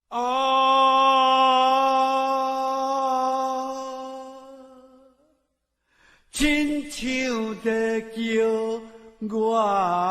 啊，亲像在叫我的。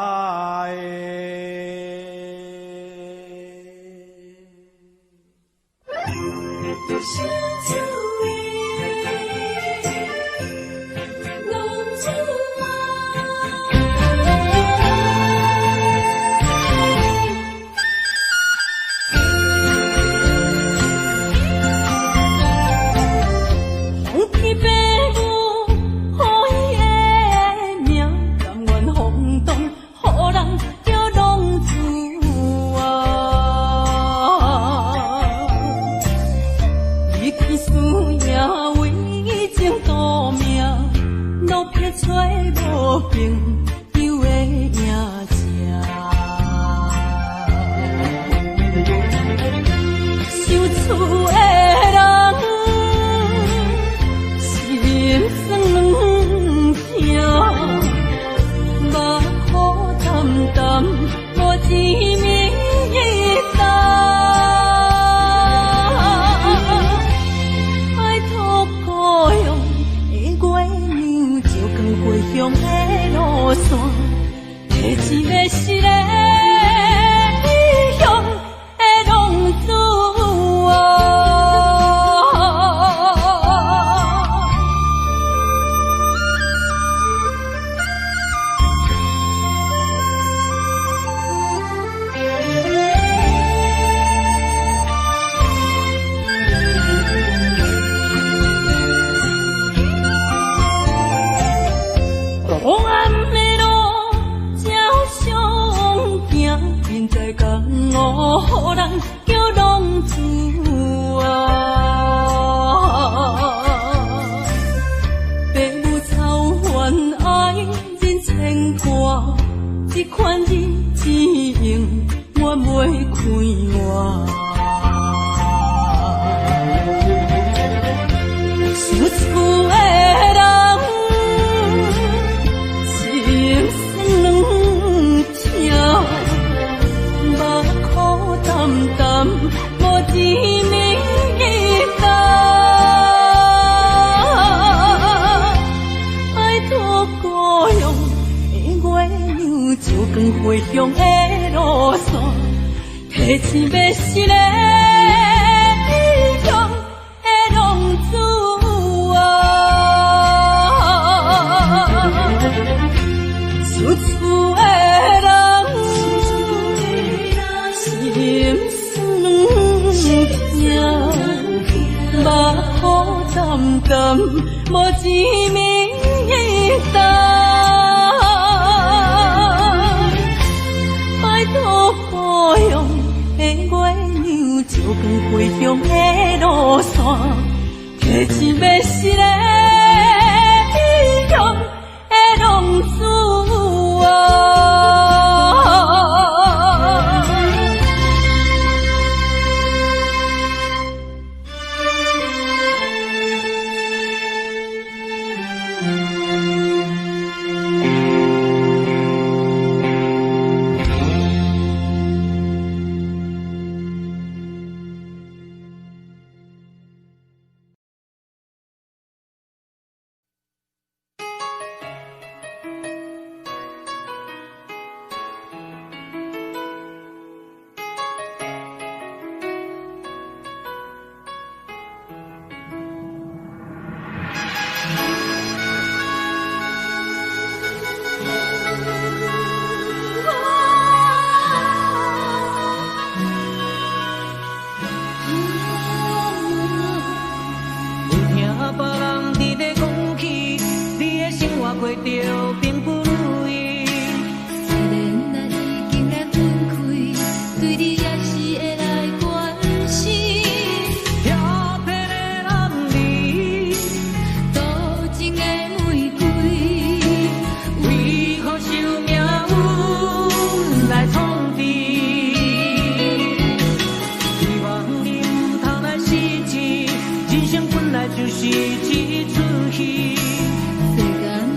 就是一出戏。世间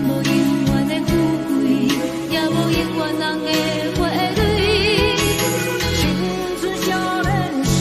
无永远的富贵，也无永远人的花蕊。青春少年时，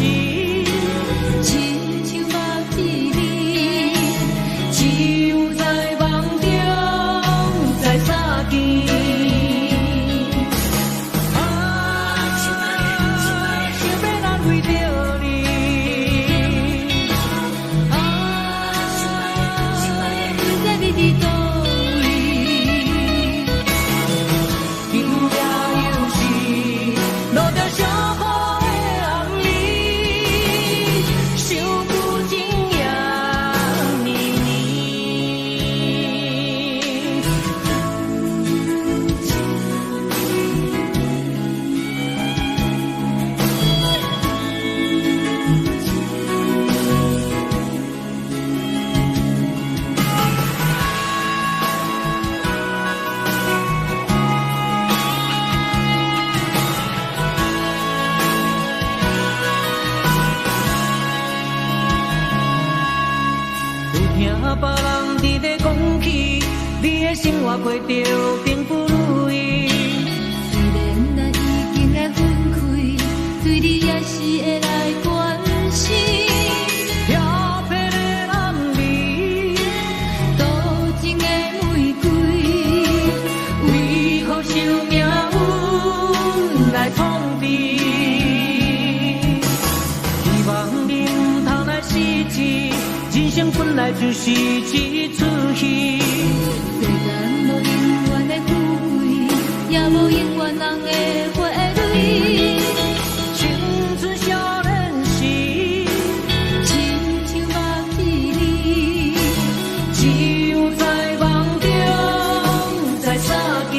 的生活过着并不如意。虽然咱已经会分开，对你也是会来关心。漂泊的男儿，多情的玫瑰，为何受命运来创治？希望你唔通来失志，人生本来就是一出戏。世间无永远的富贵，也无永远人的花蕊。青春少年时，亲像目翕你，只有在梦中才相见。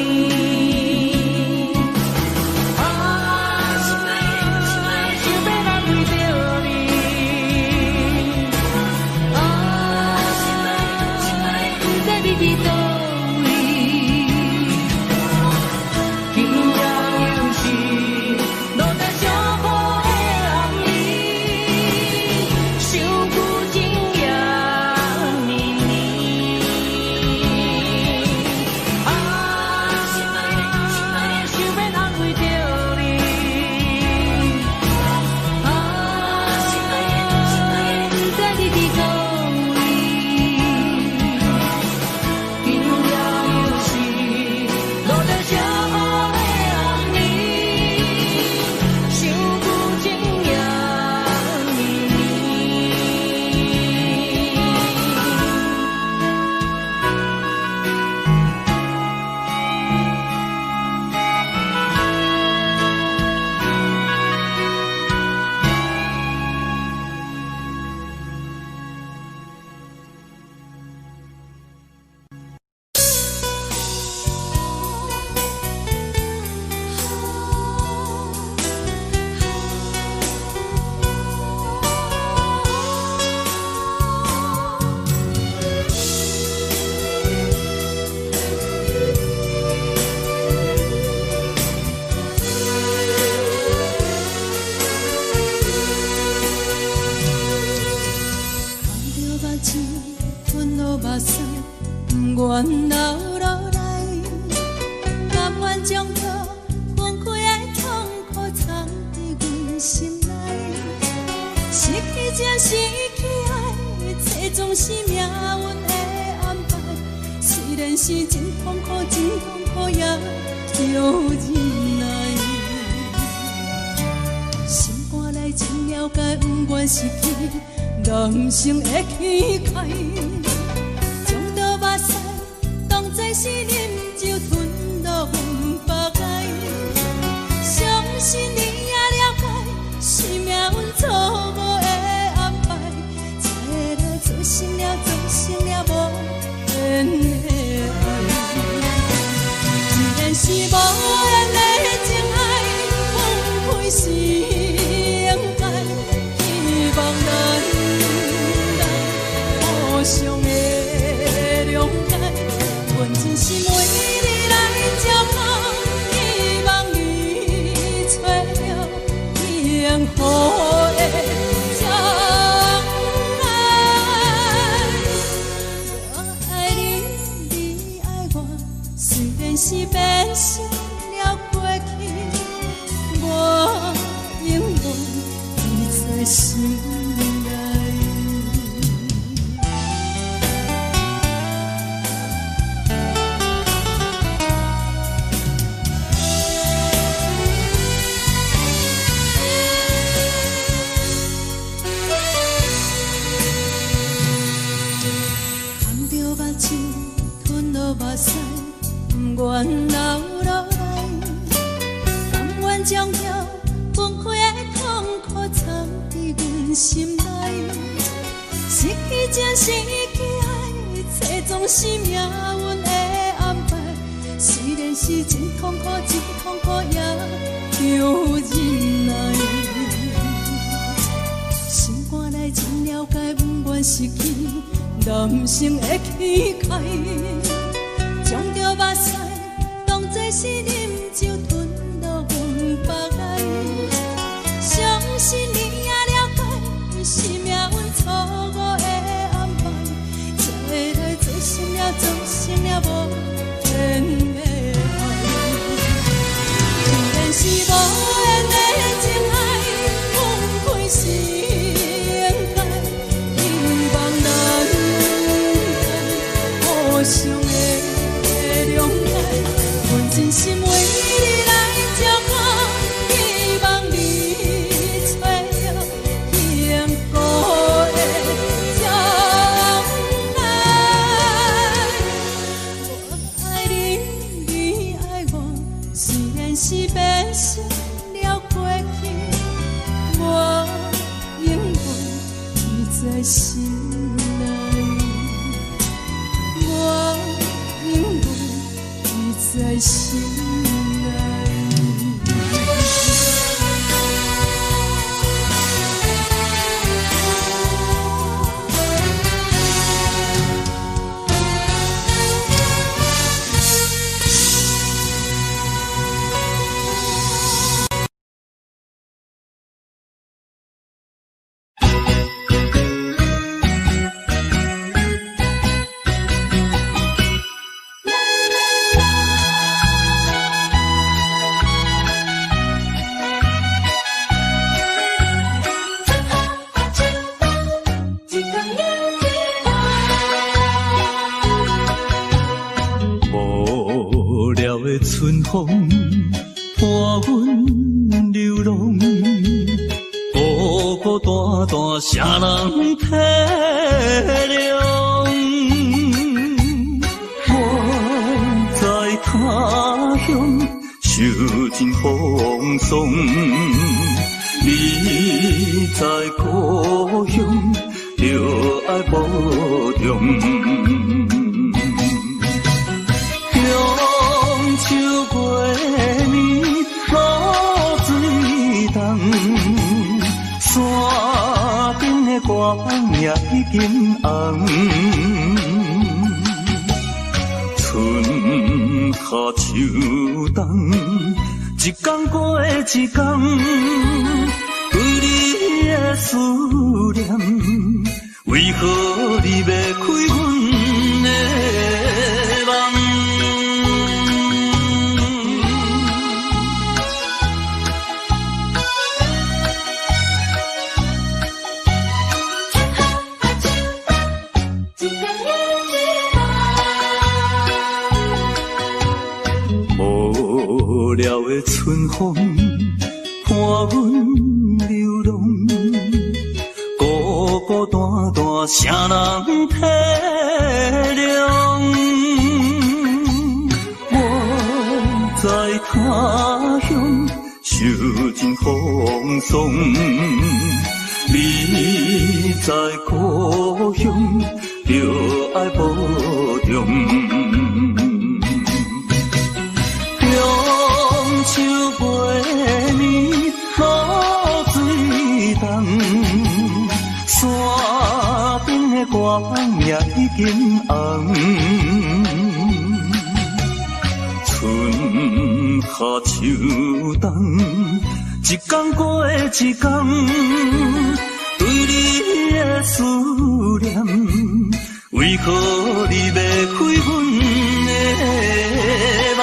愿流落来，甘愿将这分开的痛苦藏在阮心内。失去才失去爱，这总是命运的安排。虽然是真痛苦，真痛苦，也要忍耐。心肝内真了解，不愿失去人生的气概。是啉酒吞落阮腹内，相信你也了解，是命运错误的安排，才会来造成了无缘的爱。既然是无缘的情爱，分开是应该，希望咱互相的谅解。阮真心为你来照顾，希望你找到幸福的将来。我爱你，你爱我，虽然是变成了过去，我永远记在心内。不愿流落来，甘愿将这分开的痛苦藏在阮心内。失去才失去爱，这总是命运的安排。虽然是真痛苦，真痛苦，也要忍耐。心肝内真了解，不愿失去人生的气概。将着目屎当作是啉酒吞落阮腹内，相信你也了解，是命运错误的安排，才会来造成了无免想了过去，我永远记在心内，我永远记在心内。春风伴阮流浪，孤孤单单啥人体谅？我在他乡受尽风霜，你在故乡着爱保重。秋月暝，露水重，山顶的月也已经红。春夏秋冬，一天过一天，对你的思念，为何你要开阮的梦？无聊的春风伴阮流浪，孤孤单单啥人体谅？我在他乡受尽风霜，你在故乡着爱保重。秋月暝，露水重，山顶的月也已经红。春夏秋冬，一天过一天，对你的思念，为何你要开阮的梦？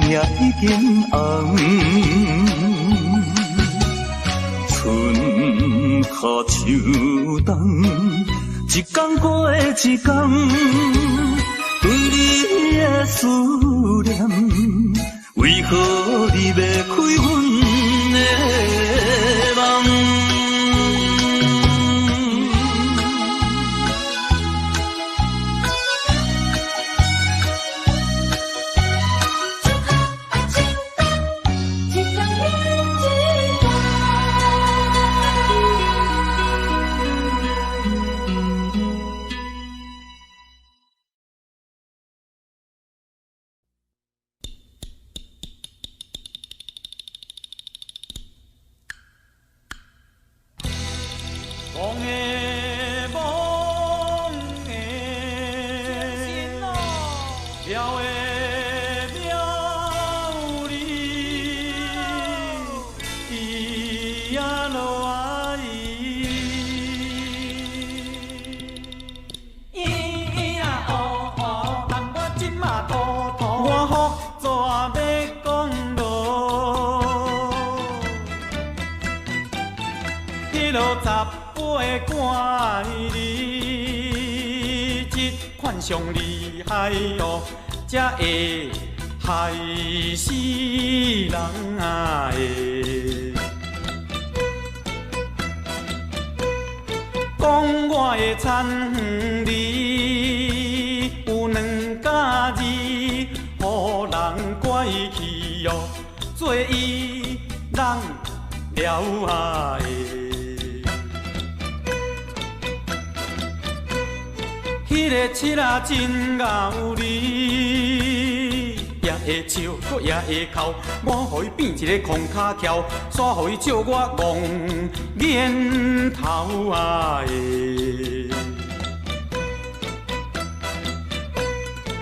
也已经红，春夏秋冬，一天过一天，对你的思念，为何你要开阮的梦？落10杯关你，这款上厉害哦，才会害死人啊的。讲我的田园里有2甲字，予人怪气哦，做伊人了下的。迄个七仔真有理，也会笑，搁也会哭，我予伊变一个空脚翘，煞予伊笑我戆眼头啊的。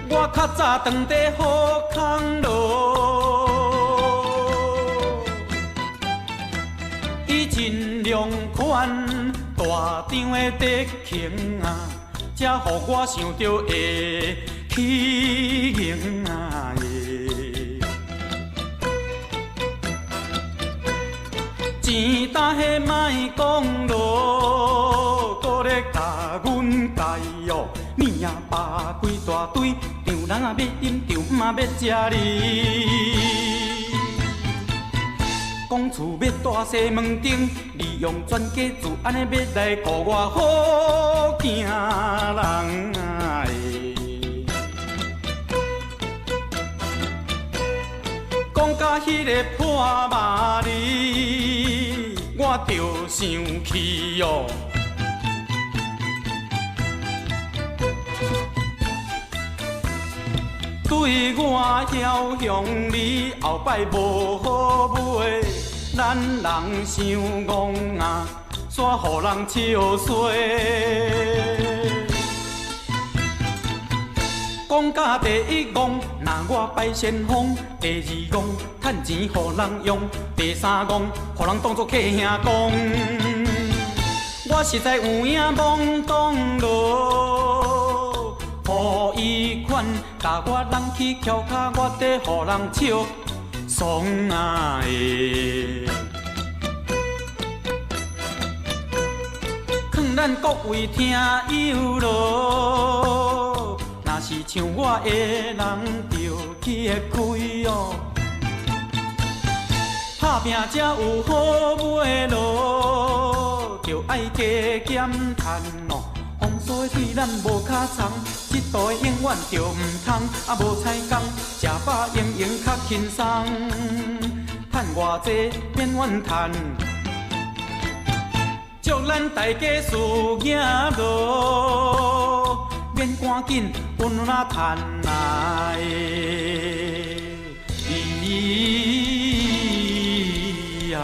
我较早当地好康路，伊真良款，大张的德行啊，才予我想着会起行啊的。钱大迄莫讲咯，搁咧甲阮介哦，面啊扒几大堆，丈人啊要饮，丈姆啊要食哩。讲厝要大西门町，利用专家自安尼要来顾我好行人啊的。讲到迄个破麻利，我着生气哦。对我晓向你后摆无好买，咱人伤戆啊，煞予人笑衰。讲甲第一戆，若我拜先锋；第二戆，趁钱予人用；第三戆，予人当作客兄公。我实在有影懵懂咯。予伊款，甲我人去翘脚，我得予人笑爽啊的。劝咱各位听友咯，若是像我的人，着去会开哦。打拼才有好买咯，着爱加减趁哦。风雨的天咱无卡藏，这道的永远着唔通，啊无彩工，食饱用用较轻松，趁偌济免怨叹，祝咱大家事业咯，免赶紧阮哪趁来呀。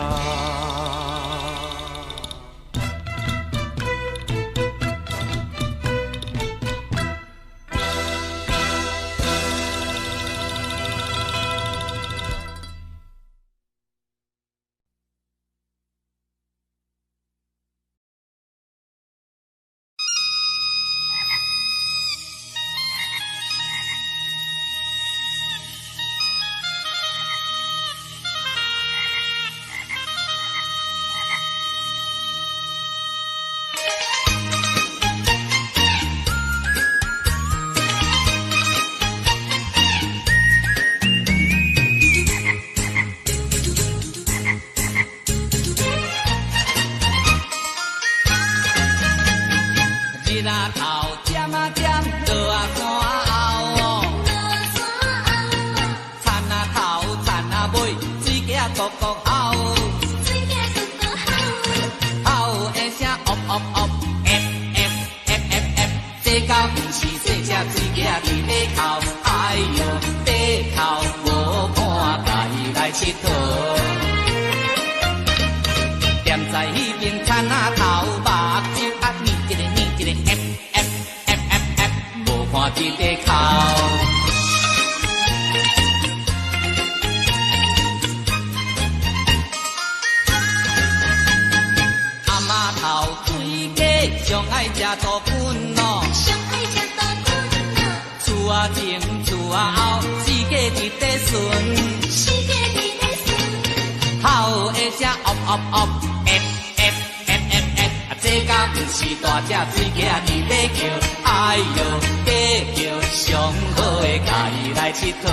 是大只水鸡啊伫咧叫，哎哟，假叫上好的家己来佚佗。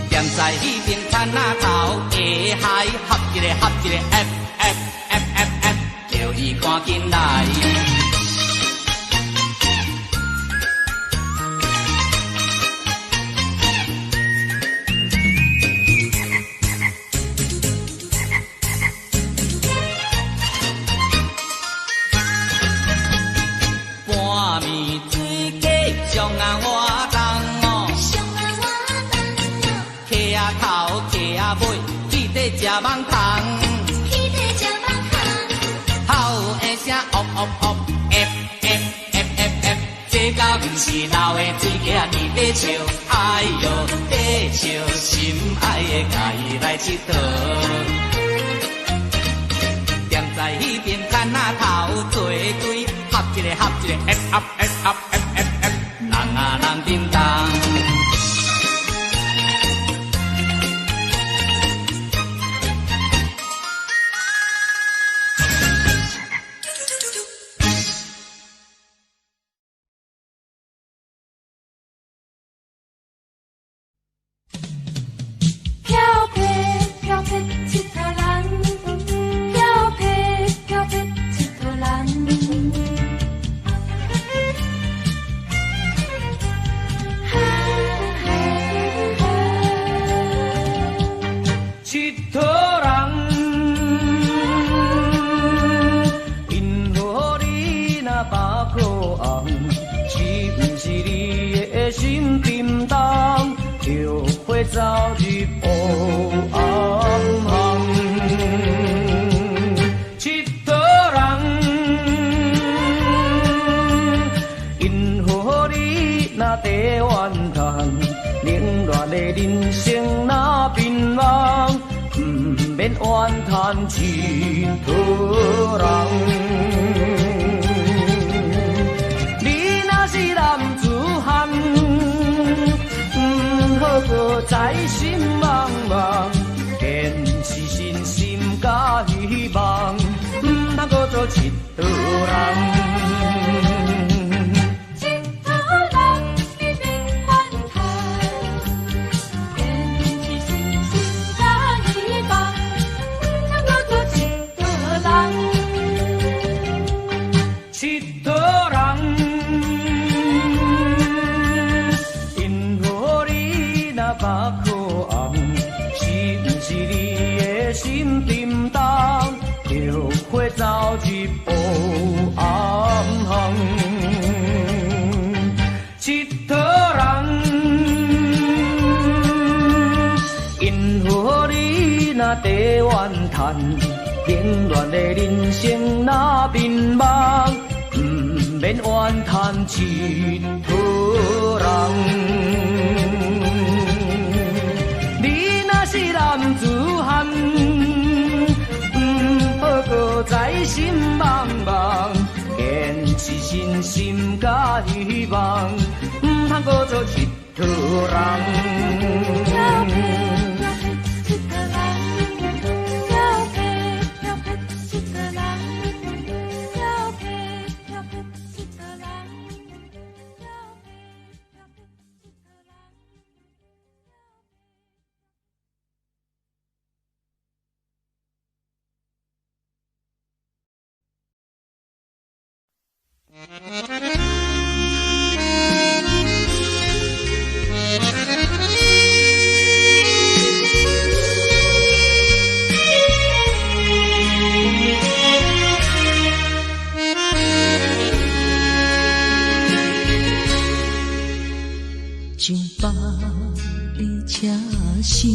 踮在迄边牵仔头，下海合一个F F F F F， 叫伊赶紧来。食网虫，起底食网虫，好的声哦哦哦 ，F F F F F， 这甲不是老的水鸡啊，伫咧笑，哎哟，在笑，心爱的家己来佚佗。踮在迄边牵仔头，做对，合一个，F F F F F F F， 人啊人叮当。将百里车声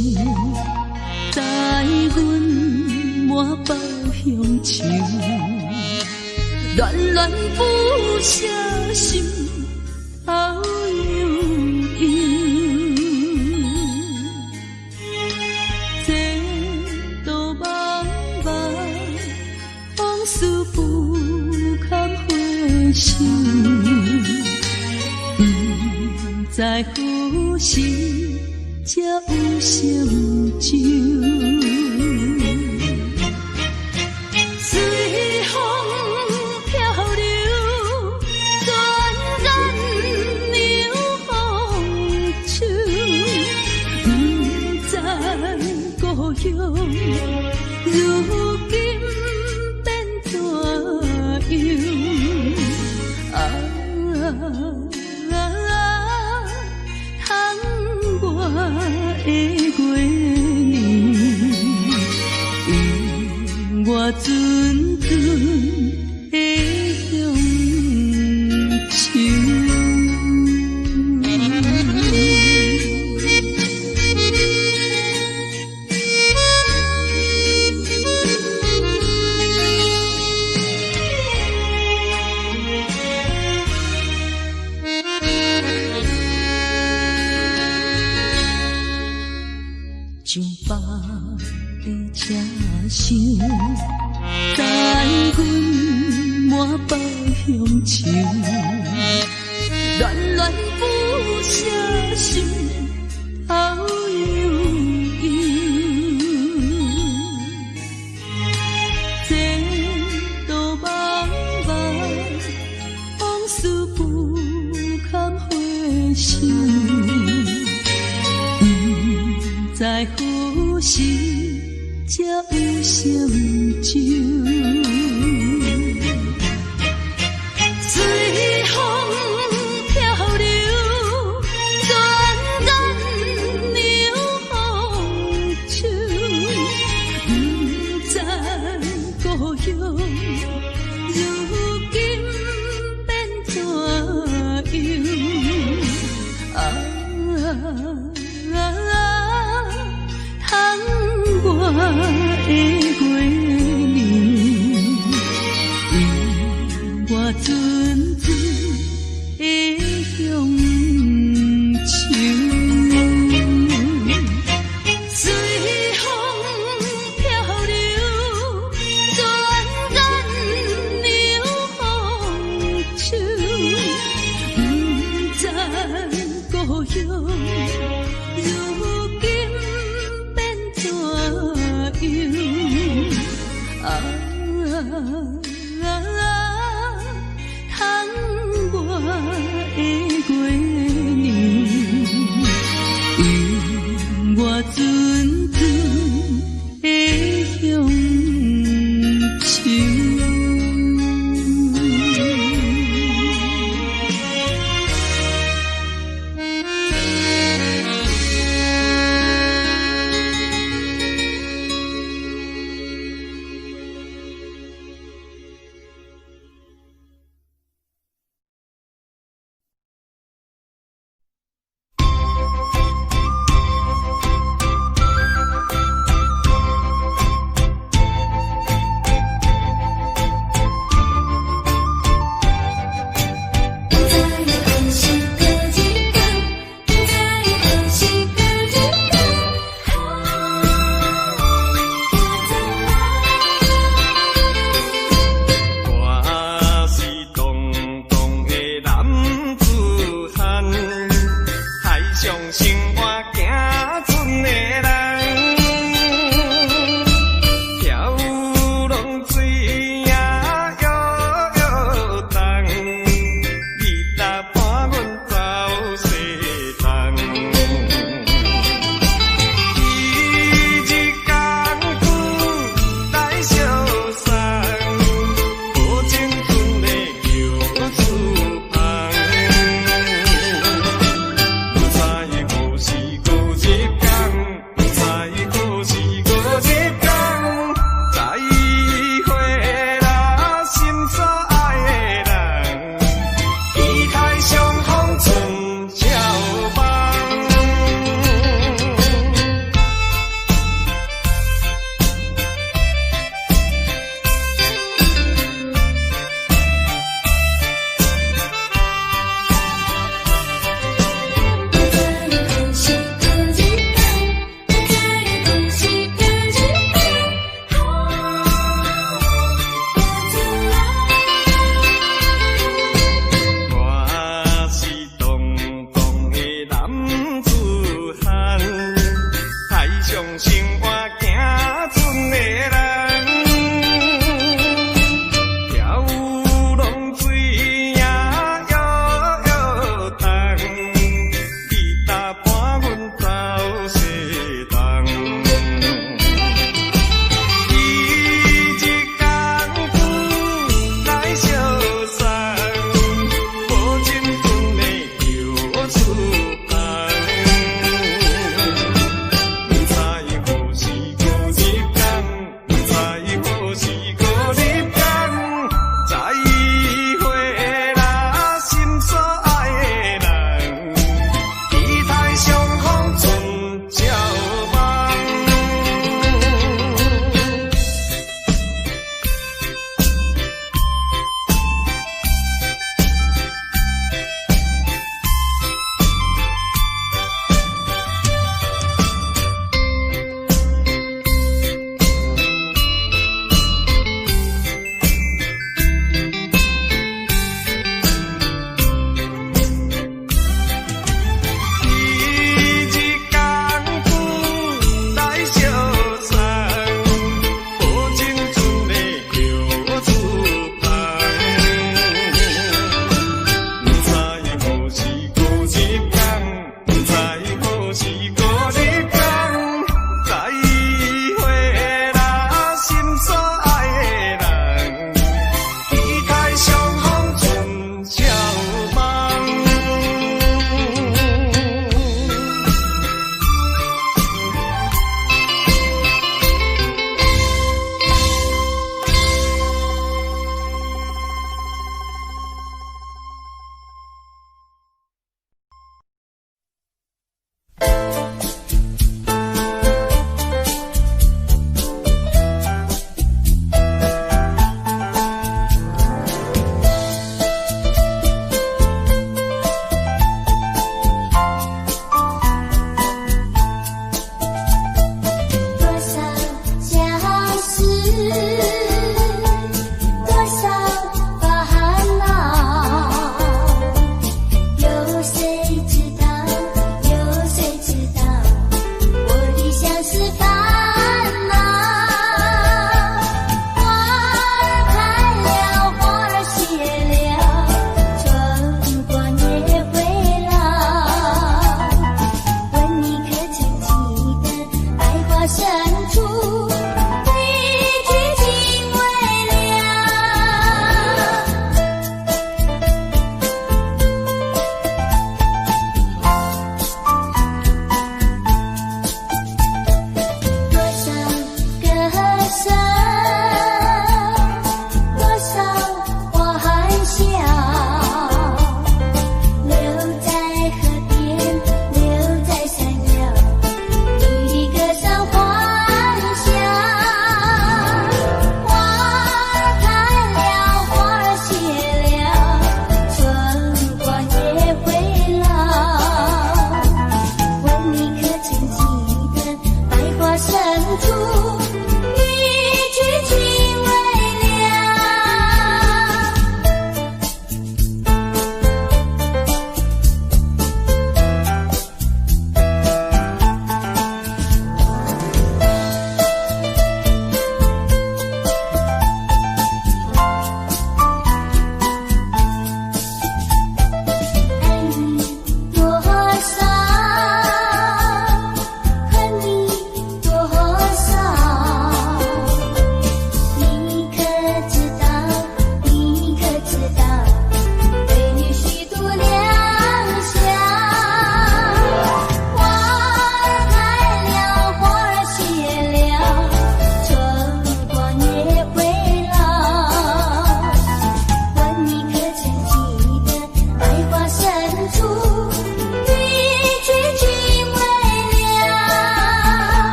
带阮满北乡愁，恋恋不舍心头悠悠。这道茫茫往事不堪回首。在何时才有成就？虽阵阵的乡愁。上北的车厢，等阮满北乡愁，恋恋不舍心头悠悠。这道茫茫往事不堪回首。在何时才有成就？随风漂流，转眼流风手，不知故乡如今变怎样？我的月亮，我阵阵的乡愁，随风漂流，转眼流风手，不知故乡如今变怎样？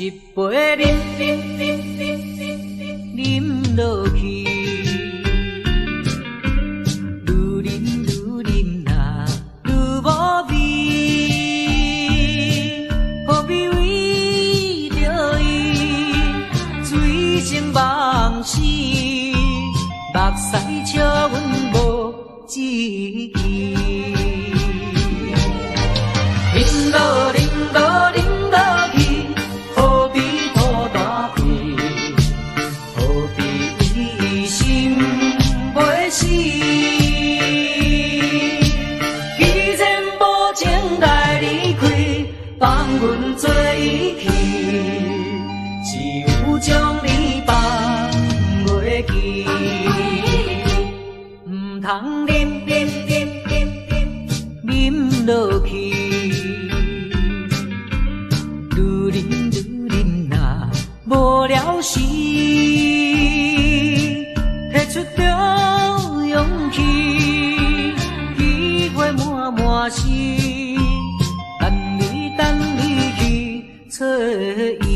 一杯饮落去，愈饮愈饮啊，通啉落去，愈啉若无了时，摕出着勇气，机会满是，等你去找伊。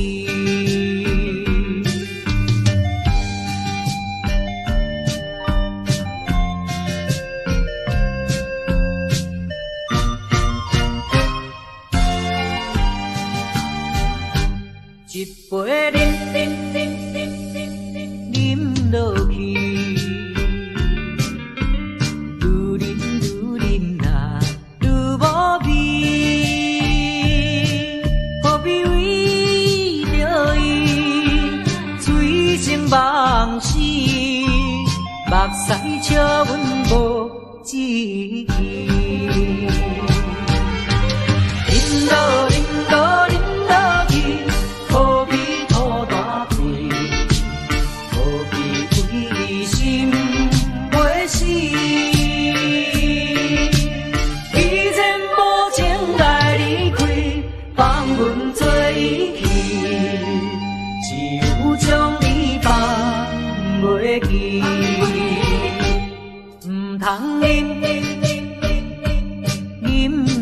一杯啉落去，愈啉若愈无味，何必为着伊醉生梦死？目屎笑阮无志气，啉落去。何必拖大腿？何必为心袂死？既然无情来离开，放阮做伊去，只有将你放袂记。唔通啉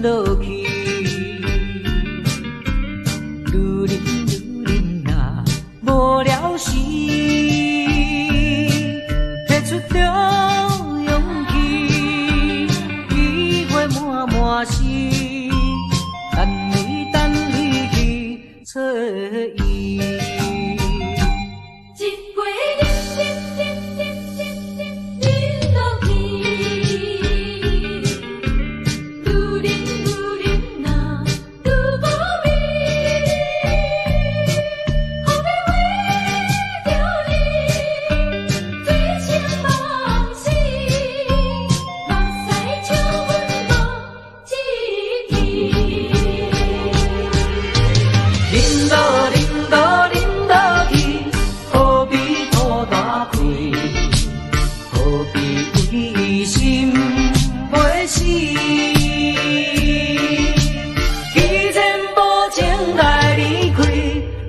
落去。无了时，摕出着勇气，机会满是，等你去找伊。一杯啉落去，愈啉若愈无味。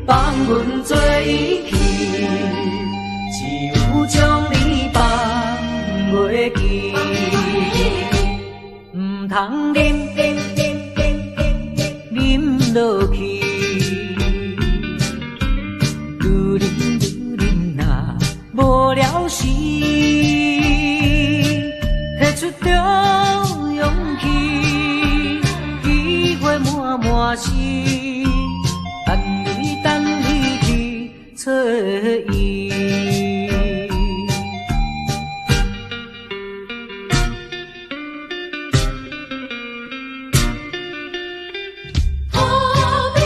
放阮做伊去，只有将你放袂记。唔通啉落去，愈啉若无了时，摕出着勇气，机会满是。等你去找伊。何必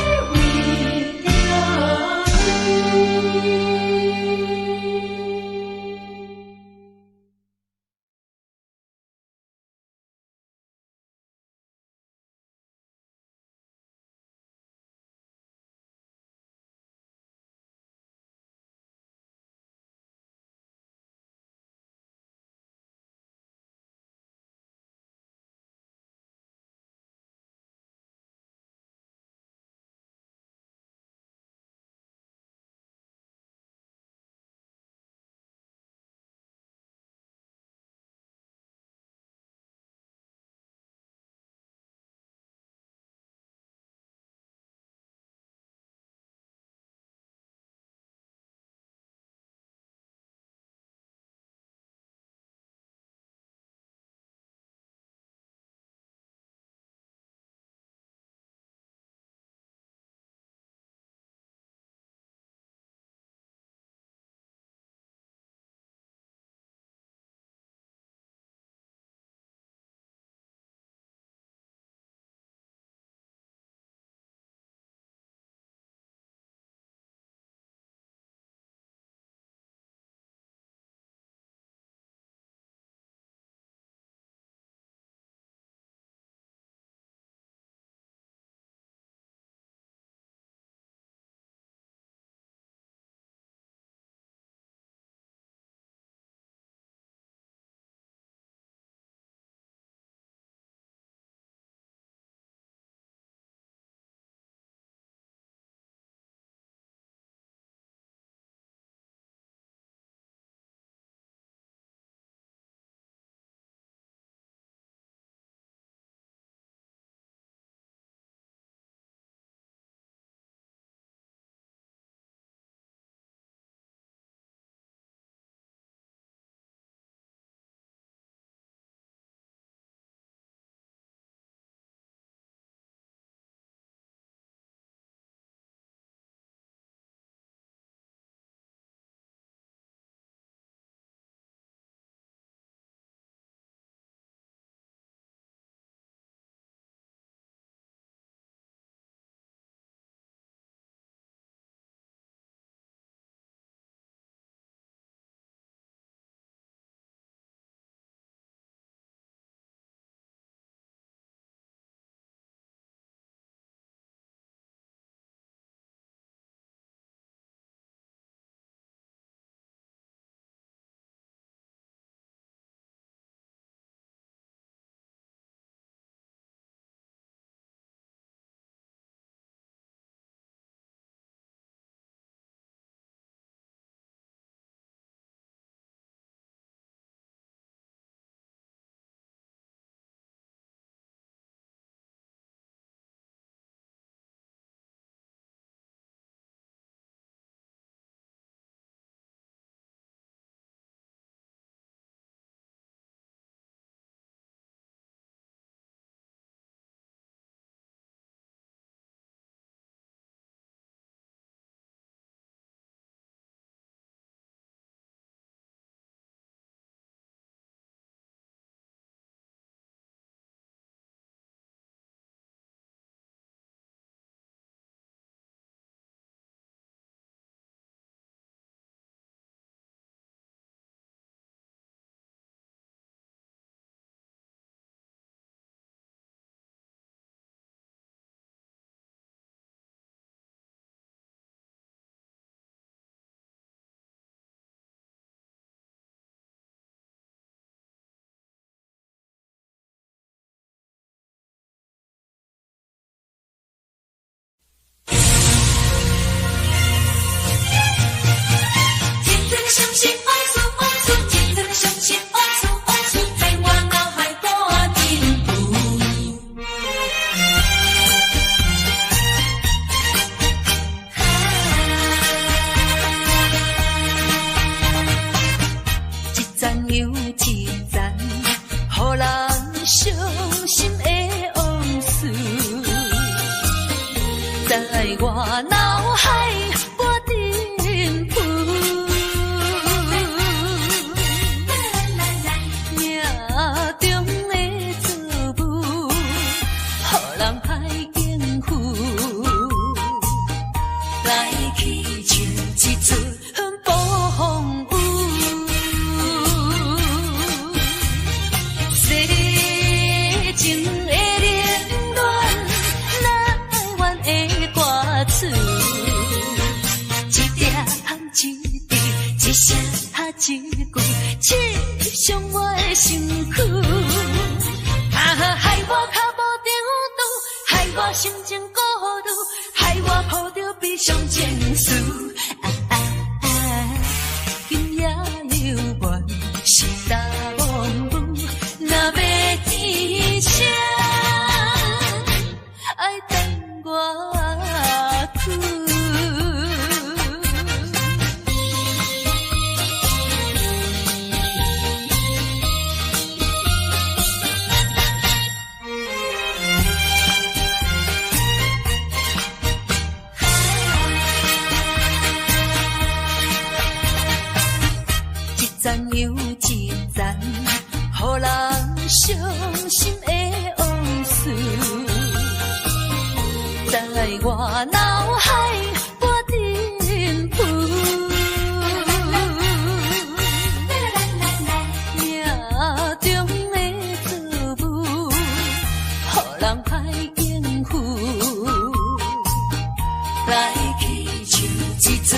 我脑海波沉浮，命中的错误，予人歹应付，来去像一阵暴风雨。世情的冷暖，哪爱怨的歌词，一点一滴，一声一句，刺伤我的身躯。害我脚无定路，害我心情孤独，害我抱着悲伤情绪。今夜犹原是大梦雨，若要天声，爱等我去。一站又一站，予人伤心的往事，在我脑海波沉浮。命中的错误，予人歹应付，来去像一阵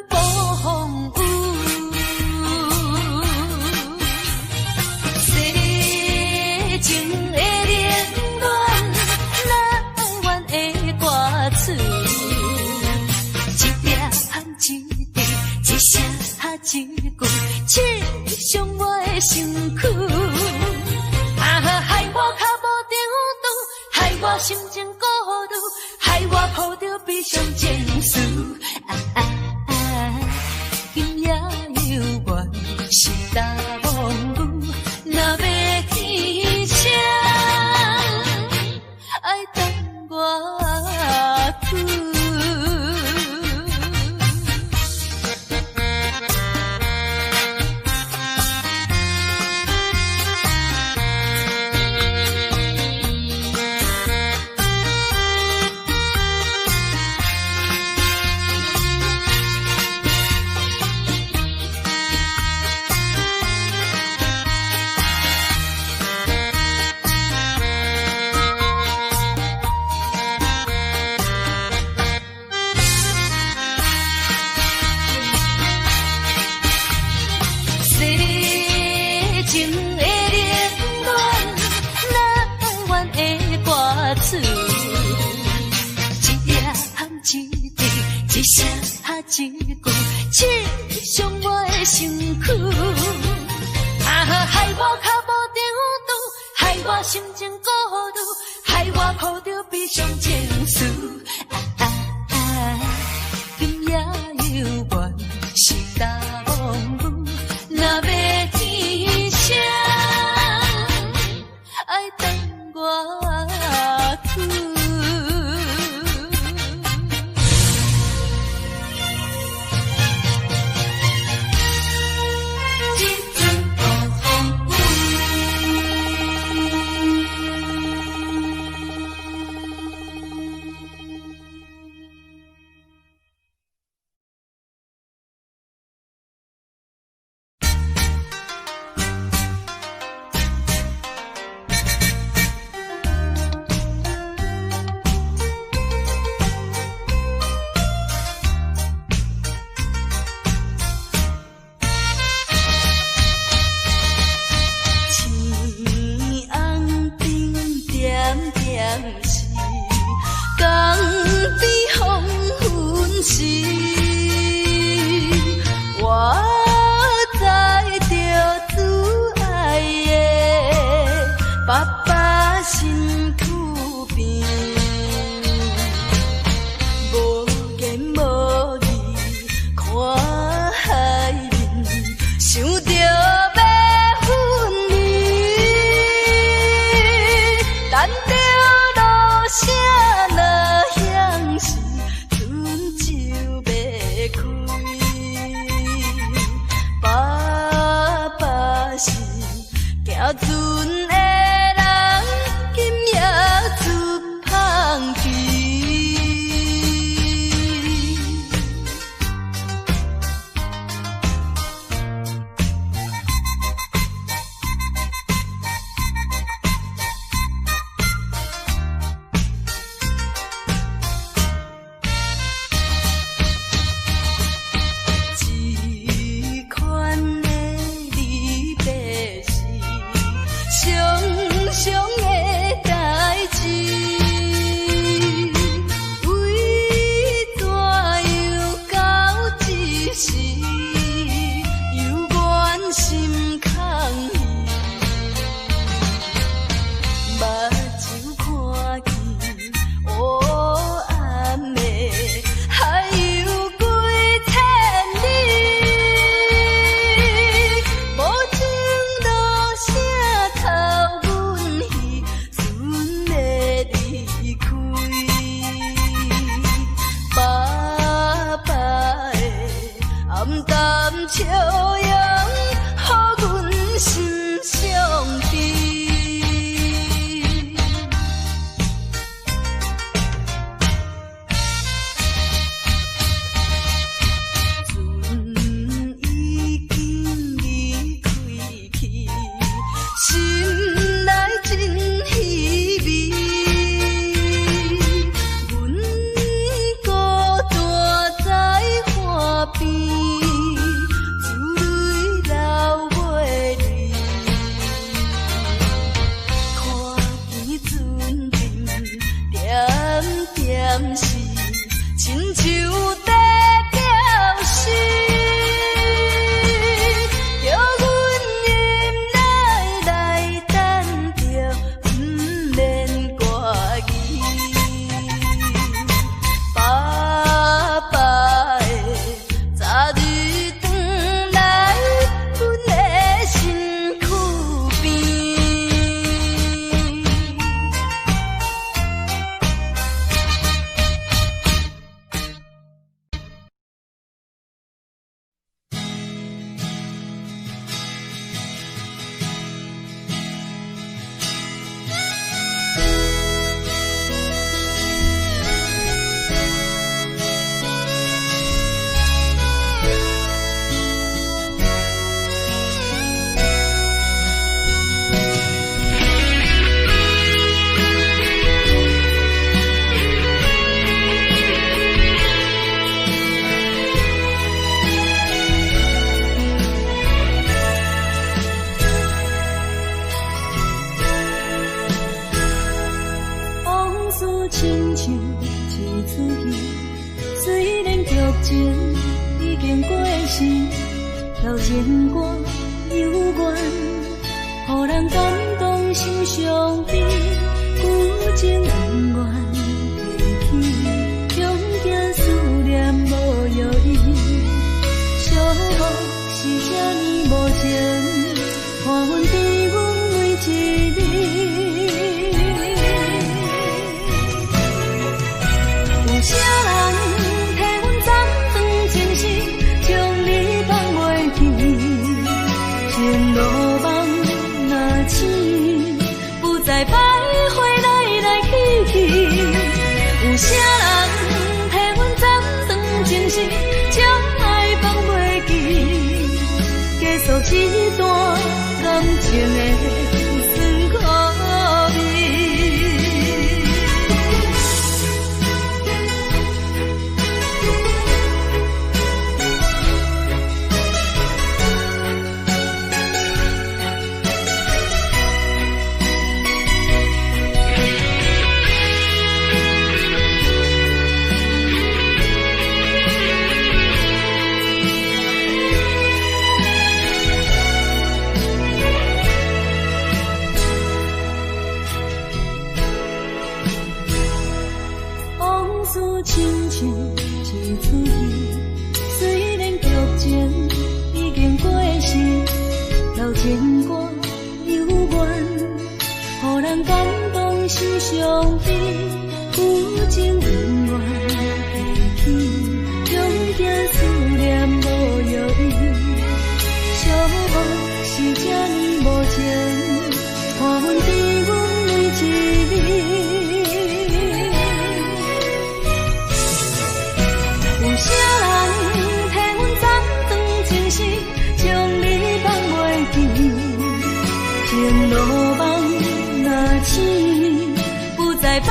暴风雨。情的冷暖，哪爱怨的歌词，一点一滴，一声一句，刺伤我的身躯。害我脚无定路，害我心情孤独，害我抱着悲伤情绪。今夜犹原是大梦雨，若要天声，爱等我去。情的冷暖，哪爱怨的歌词，一点一滴，一声一句，刺伤我的身躯。害我脚无定路，害我心情孤独，害我抱着悲伤情绪。今夜犹原是大梦雨，若要天声，爱等我去。咱着路念是亲像在叫诗，叫阮忍来等着，不免歌语。爸爸的早日转来，阮的身躯边。亲像一出戏，虽然剧情已经过时，调整歌幽怨，予人感动心伤悲，旧情恩怨提起，中间思念无药医，寂寞是这呢无情，看阮伫阮每一日。有啥人替阮暂断情丝，将你放袂记？前路梦若醒，不再徘徊来来去去。有啥人替阮暂断情丝，将爱放袂记？结束一段感情的酸苦味。亲像一出戏，虽然剧情已经过时，老情歌幽怨，予人感动心伤悲，旧情恩怨提起，中间思念无药医，寂寞是这呢无情，看阮伫阮每一日。有啥人替阮暂断情丝，将你放袂记？前路梦若醒，不再徘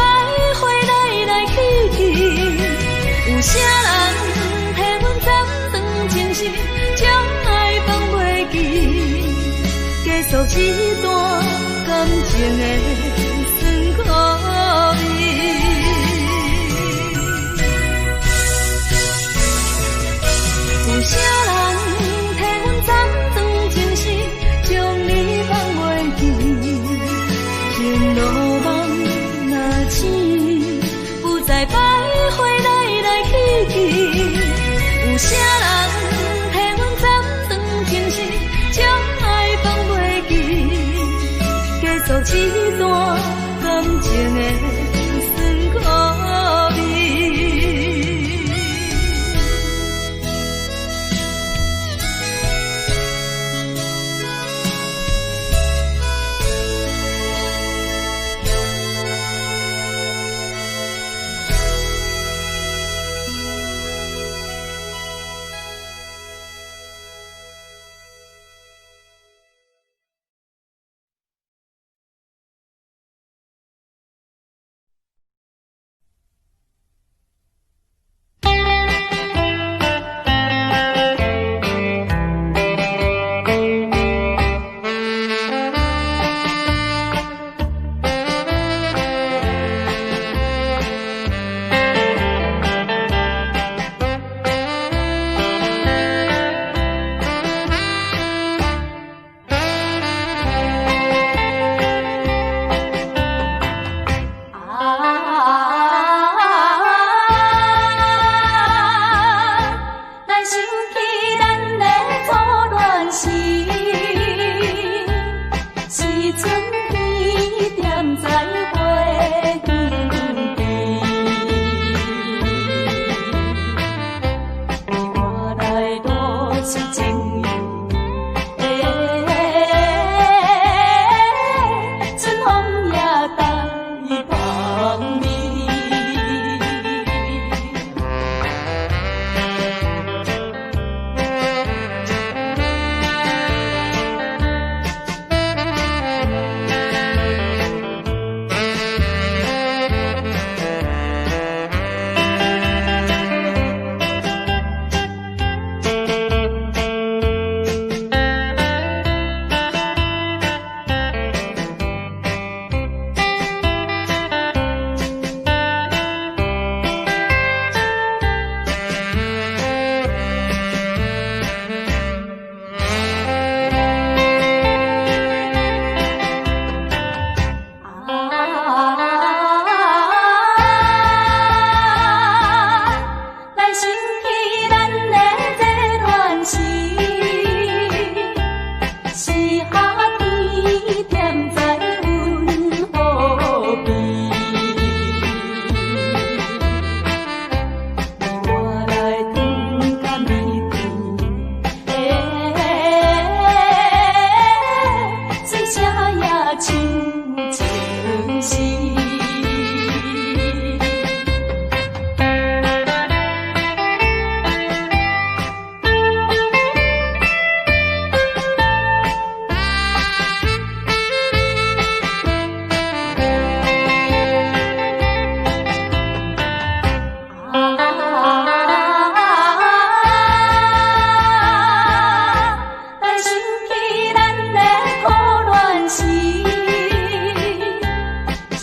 徊来来去去。有啥人替阮暂断情丝，将爱放袂记？结束一段感情的酸苦味。有啥人替阮暂断情丝，将你放袂记？前路梦若醒，不再徘徊来来去去。有啥人替阮暂断情丝，将爱放袂记？结束一段感情的酸苦味。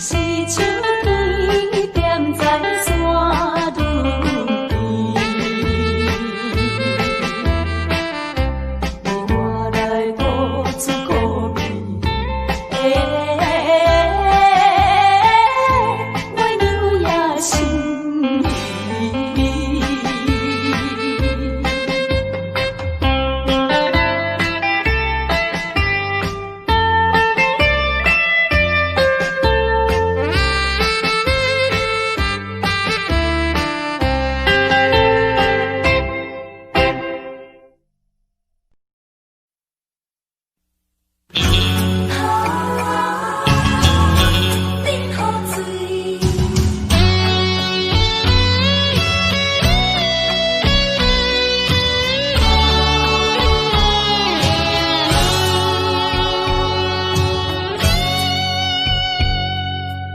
是树甜踮在山路边，我来吐出苦味，我牛也心意。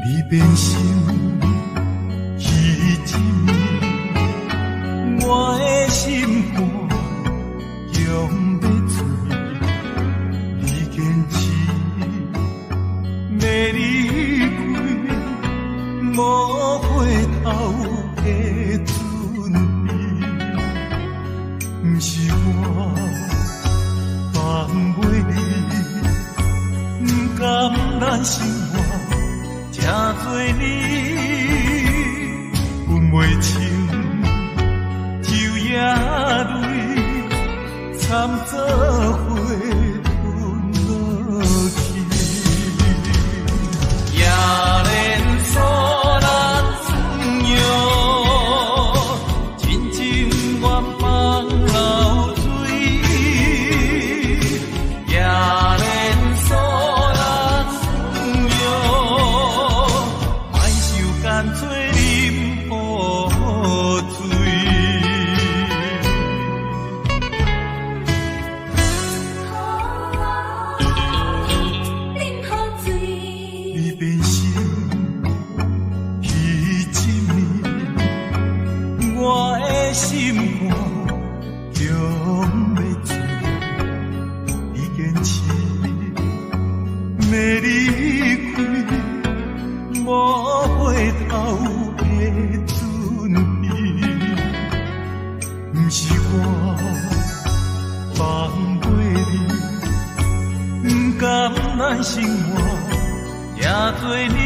你变心迄一暝，我的心肝强要碎。你坚持要离开，无回头的准备，不是我放袂你，不甘咱生活。正多年，阮袂清，酒也泪，惨做伙吞落去。也连锁咱酸药，真情愿放流水。也连锁咱酸药。干脆啉雨水，你变心迄一暝，我的心肝强要碎。你坚持要离开，无回头的准备，不是我放袂你，不甘咱生活正多年，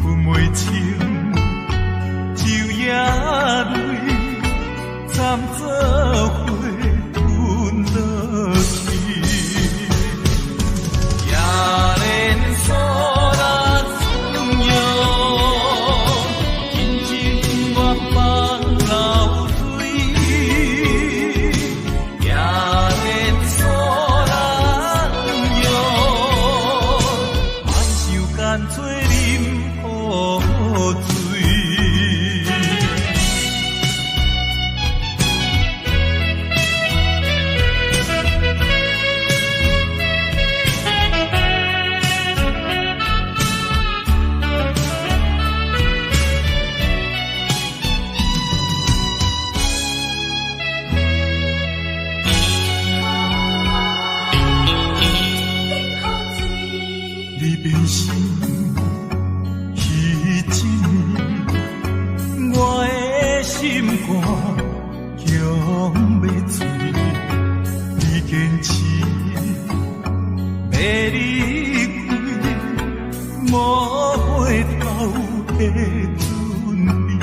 分袂清，酒也泪，惨做伙吞落去，也连锁。你变心迄一暝，我的心肝强要碎。你坚持要离开，无回头的准备，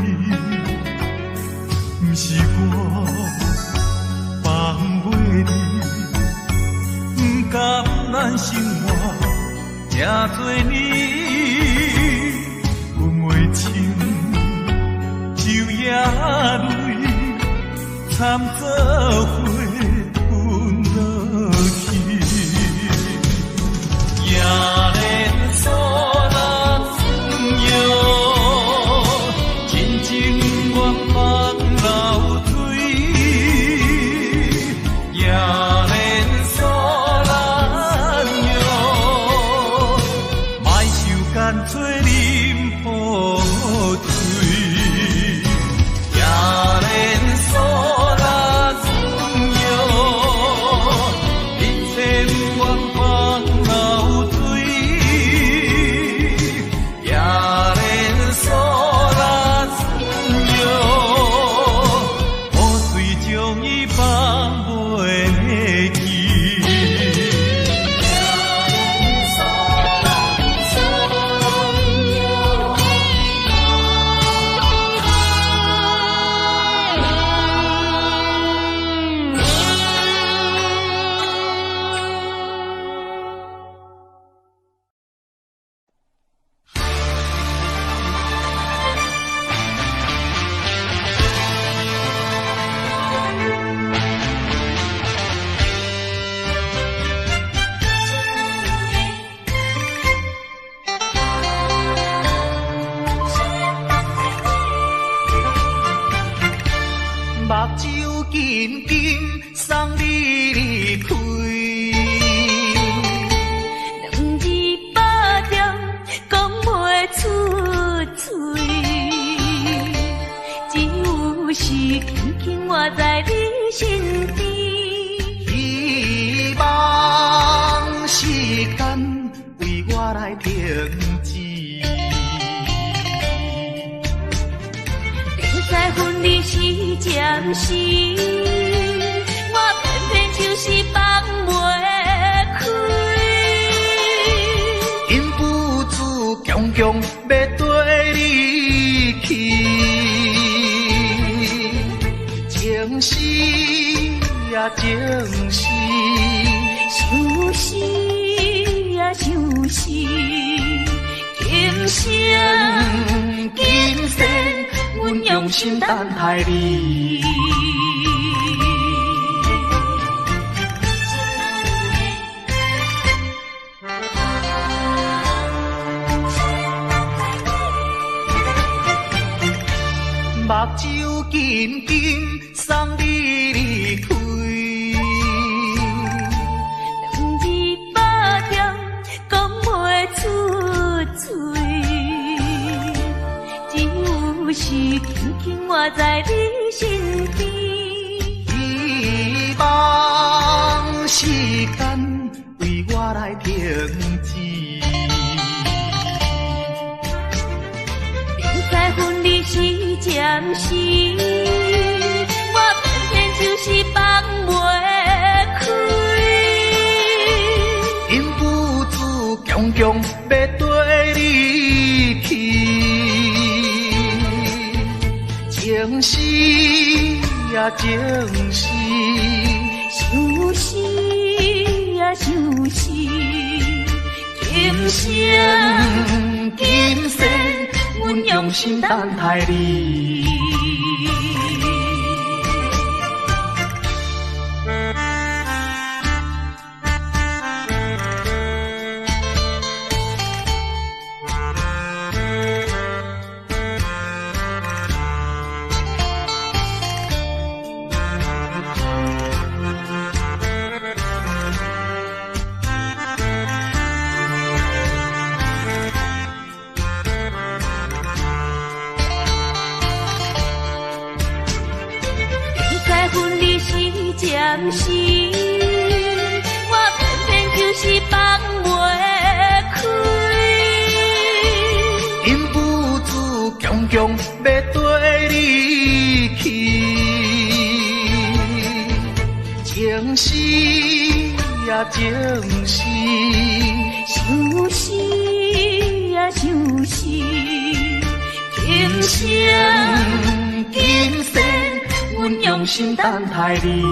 不是我放袂你，不甘咱生活。正多年，分袂清，酒也泪，惨做伙吞落去，也连锁咱酸药，真情愿放流水，也连锁咱药。干脆啉雨水，也连锁咱酸药，一切不愿放流水，紧紧送你离开。两字百点讲袂出嘴，只有是轻轻活在你身边。希望时间为我来停止。在分离时暂时，我偏偏就是放袂开。因父子强强要跟你去，情是呀情是，想是呀想是，今生今世。阮用心等待你，目睭紧紧送你离开。两字百点讲袂出嘴。是轻轻活在你身边，希望时间为我来停止。明知分离是暂时，我偏偏就是放袂开。因父子强强要跟你去。情是呀情是，想是呀想是，今生今世，阮用心等待你。暂时，我偏偏就是放袂开。因父子强强要跟你去，情是呀情是，想是呀想是，今生今世。阮用心等待你。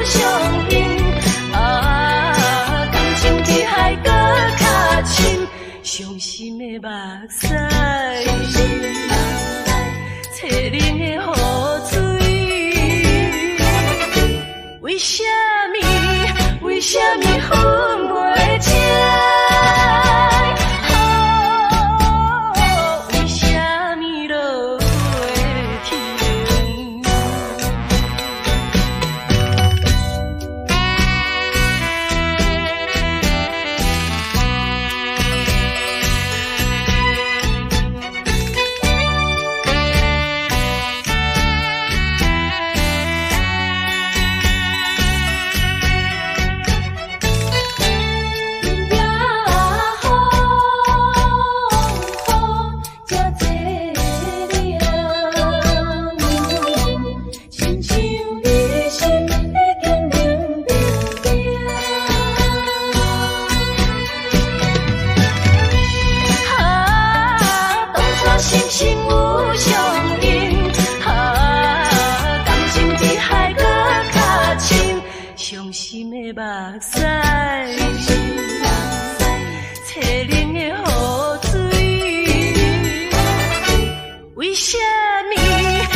相逢。感情比海搁较深，伤心的目屎，淬冷的雨水。为什么分袂清？为什么落袂停？伤心的目屎，淬冷的雨水。为什么分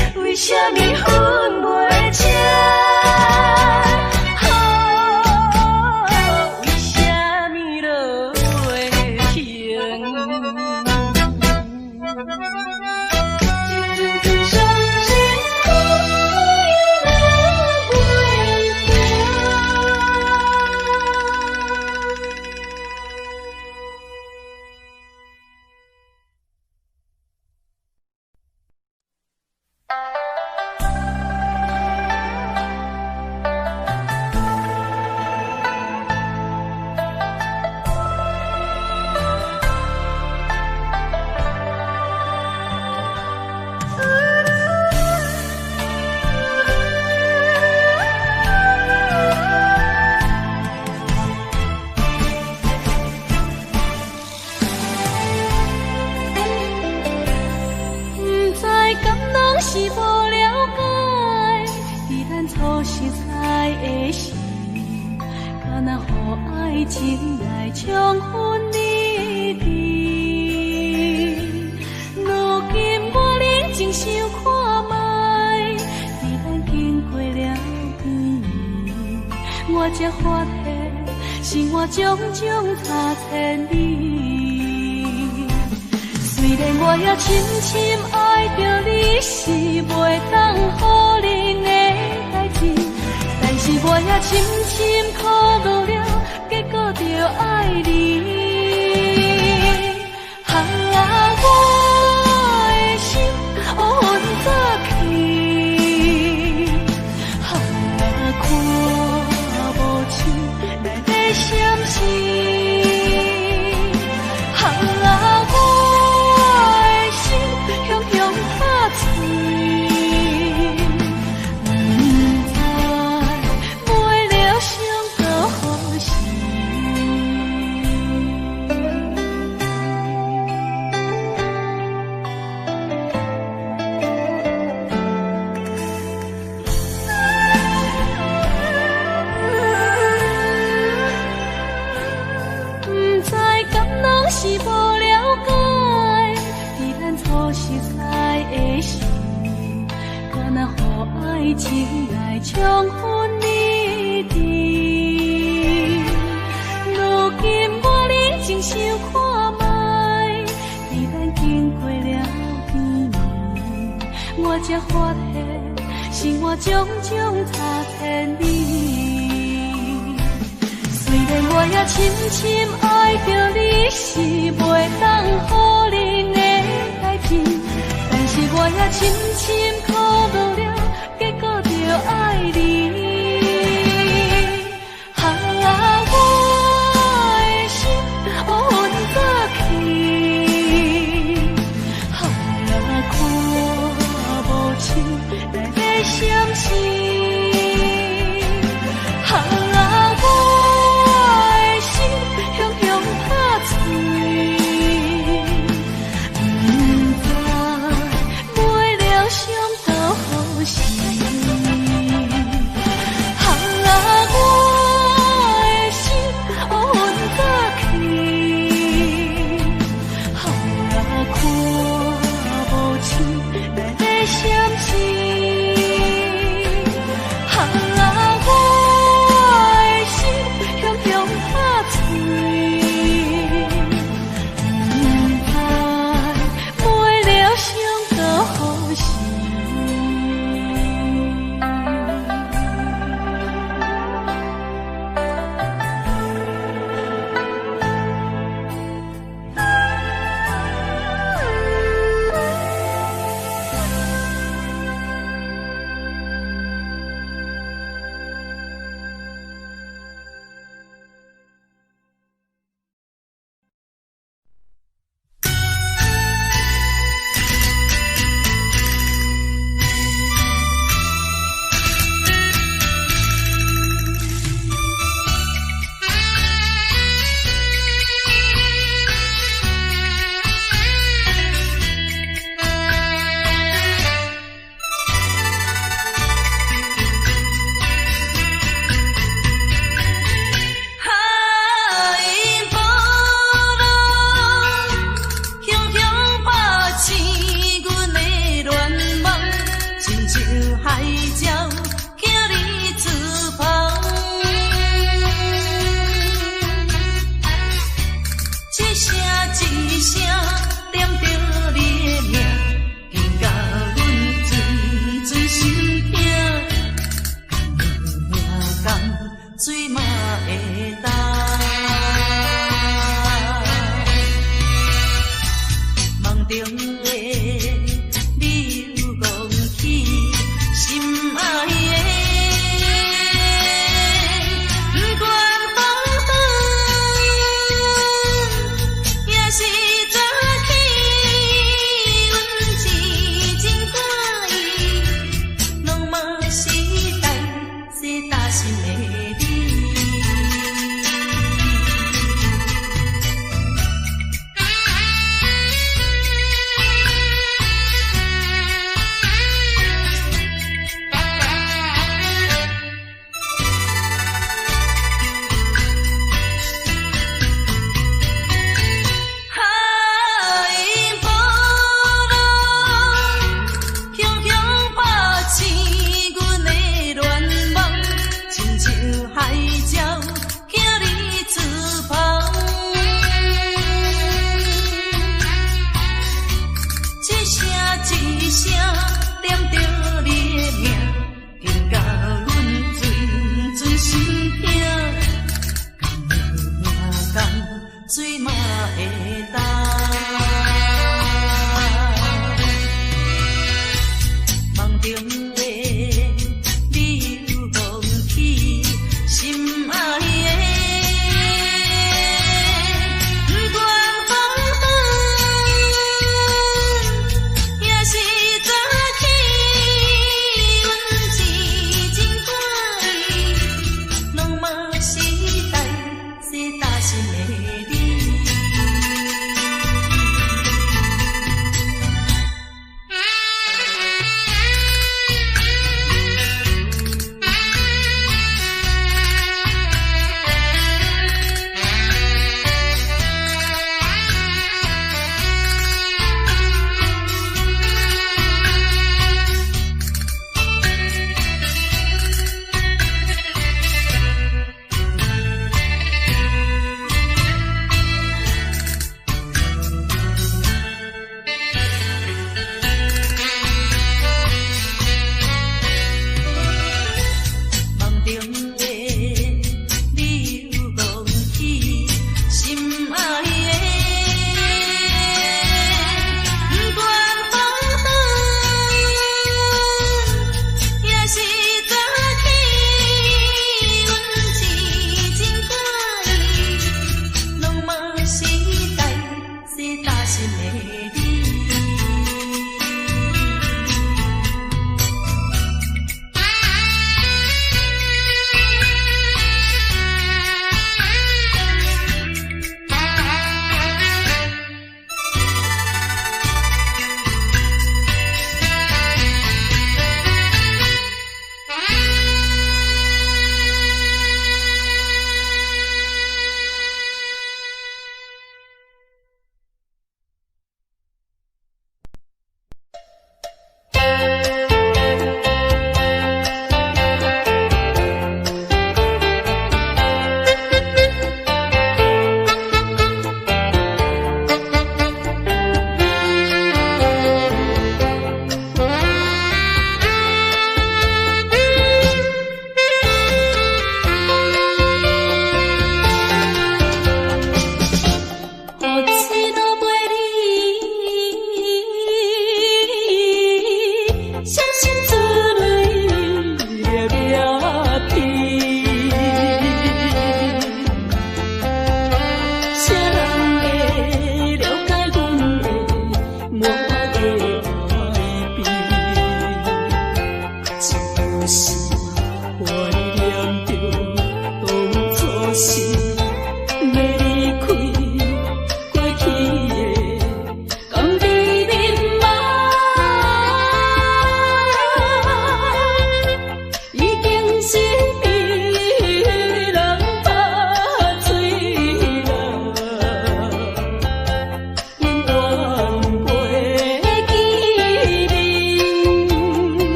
袂清？为什么落袂停？是无了解，伫咱初识彩的时，敢若予爱情来冲昏你智。如今我认真想看卖，伫咱经过了几年，我才发现生活种种差千里。虽然我也深深爱着你，是袂当予人的代志，但是我也深深苦恼了，结果着爱你。我的心乌云早起，看无手内底闪烁。是无了解，伫咱初识彩的时，敢若予爱情来冲昏你智。如今我认真想看卖，伫咱经过了几年，我才发现生活种种差千里。虽然我也深深爱着你，是袂当予人的代志，但是我也深深苦恼了，结果着爱你。我的心乌云早起，看无手内底闪烁。答。梦中的你有讲起心爱的，不管风雨也是早起，阮是真欢喜，拢嘛是等些大心的你。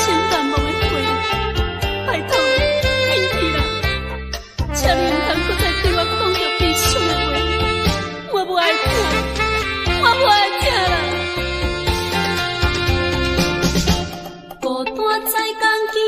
生难忘的回忆，拜托你记起来，请你唔通搁再对我讲着悲伤的话，我不爱听，我不爱听啦。孤单在港边。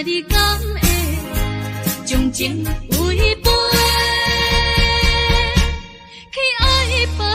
你敢会将情违背，去爱别个。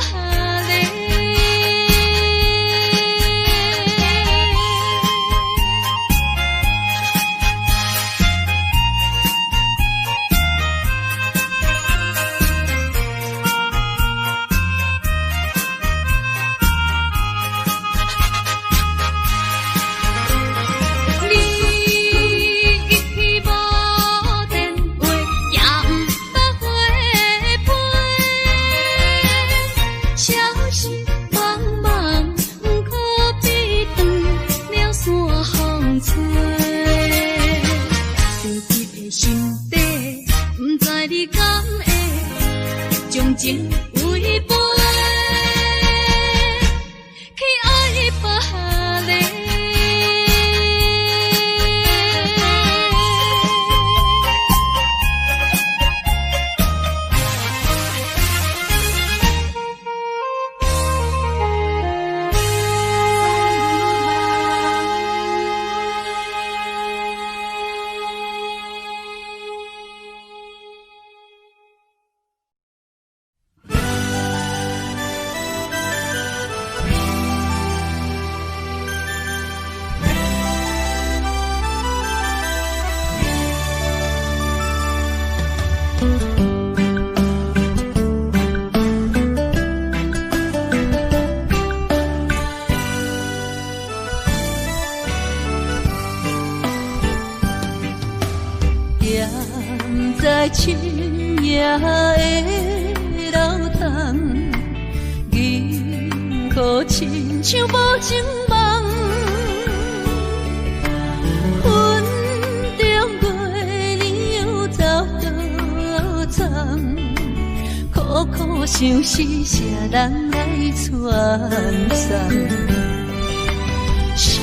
情违背，去爱别个。在深夜的楼堂，银河亲像无情梦，云中月亮又走多长，苦苦相思谁人来传送？心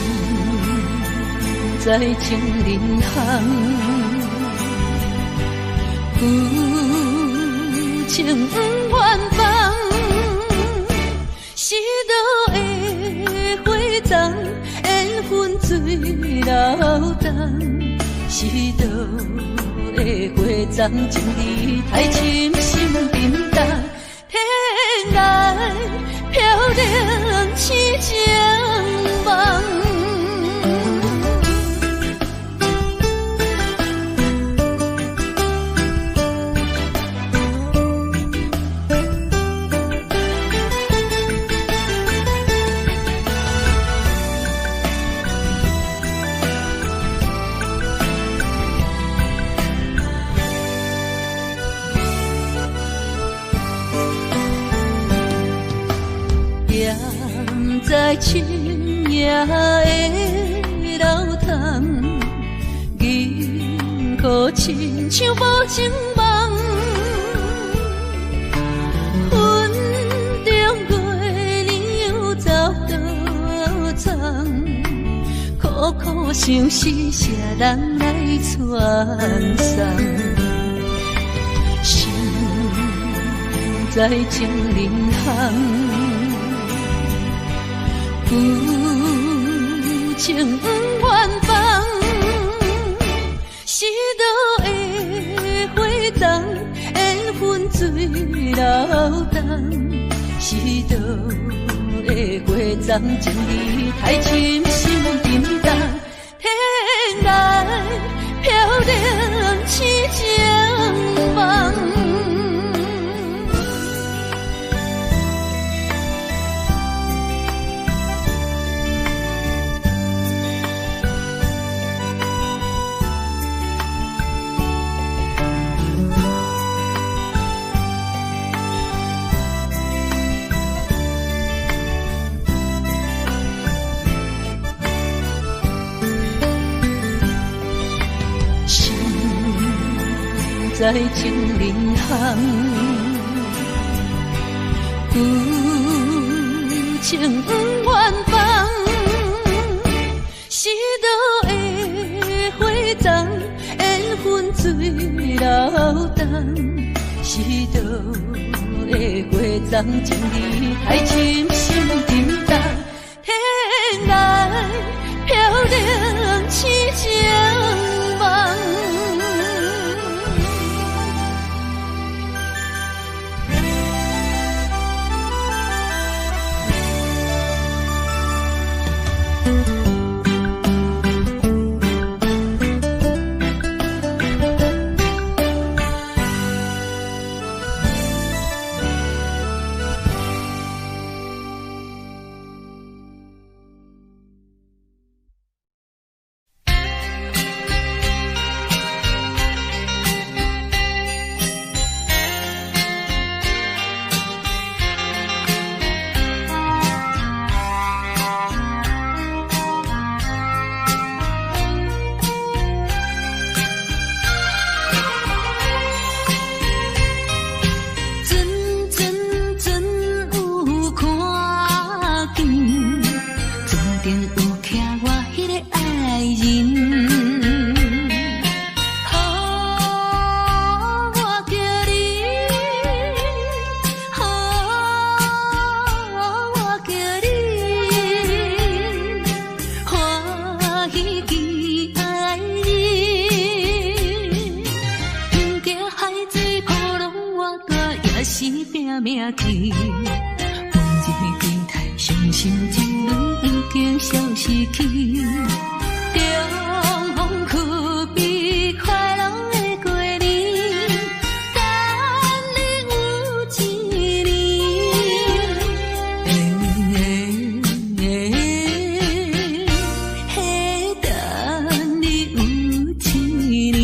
在情人行。旧情不愿放，是倒的花丛，缘分水流动，是倒的花丛，情义太深，心沉重，天来飘零痴情梦。在深夜的楼堂，银河亲像无情梦，云中月亮又走多长，苦苦相思谁人来传送？心在情人行。旧情不愿放，是倒的花丛，缘分水流动，是倒的花丛，情义太深，心沉重，天来飘零痴情梦。在情人行，旧情不愿放，是倒的花丛，缘分水流动，是倒的花丛，情义太深，心沉重，天来飘零痴情。去。往日电台伤心情侣已经消失去。中风趣味快乐的过年，等你有一年。嘿，等你有一年。